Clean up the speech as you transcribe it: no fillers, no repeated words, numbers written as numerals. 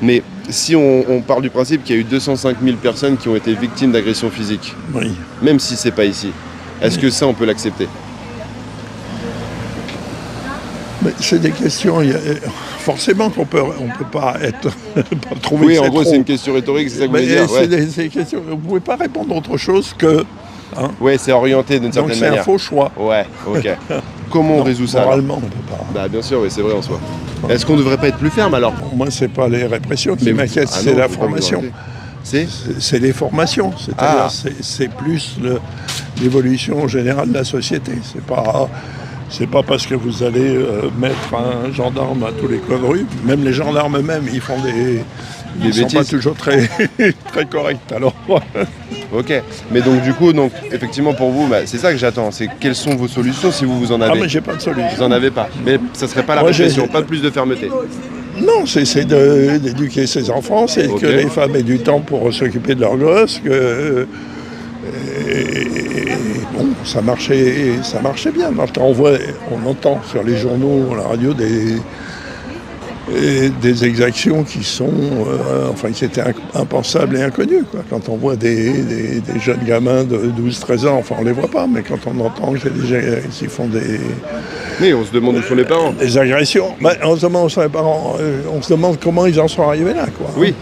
Mais si on part du principe qu'il y a eu 205 000 personnes qui ont été victimes d'agressions physiques, Oui. même si c'est pas ici, est-ce que ça on peut l'accepter? Mais c'est des questions, forcément qu'on peut, on peut pas être, pas trouver Oui, que en c'est gros trop. c'est une question rhétorique, c'est ça que vous Mais voulez dire, c'est ouais. des questions, vous pouvez pas répondre autre chose que. Hein, Ouais, c'est orienté d'une donc certaine c'est un manière. faux choix. Ouais, ok. Comment on Non, résout ça alors? moralement, on peut pas. Bah bien sûr, oui, c'est vrai en soi. Est-ce qu'on devrait pas être plus ferme alors? Moi, c'est pas les répressions qui Mais m'inquiètent, ah c'est non, la faut pas vous formation. arrêter. C'est C'est les formations, c'est-à-dire Ah. c'est plus l'évolution générale de la société. C'est pas parce que vous allez mettre un gendarme à tous les coins de rue, même les gendarmes eux-mêmes, ils font ils sont pas bêtises. toujours très, très corrects. Alors, Ok. Mais donc du coup, donc effectivement pour vous, bah, c'est ça que j'attends. C'est quelles sont vos solutions si vous en ah avez? mais j'ai pas de solution. Vous en avez pas. Mais ça serait pas la Moi, j'ai- répression, pas plus de fermeté. Non, c'est d'éduquer ses enfants, c'est Ok. que les femmes aient du temps pour s'occuper de leurs gosses, que et bon, ça marchait bien. Maintenant, on entend sur les journaux, la radio des exactions qui sont, enfin, qui étaient impensables et inconnues, quoi. Quand on voit des jeunes gamins de 12-13 ans, enfin, on les voit pas, mais quand on entend qu'il y a des gens qui font Mais on se demande où sont les parents. des agressions, ben, on se demande où sont les parents, on se demande comment ils en sont arrivés là, quoi. Oui.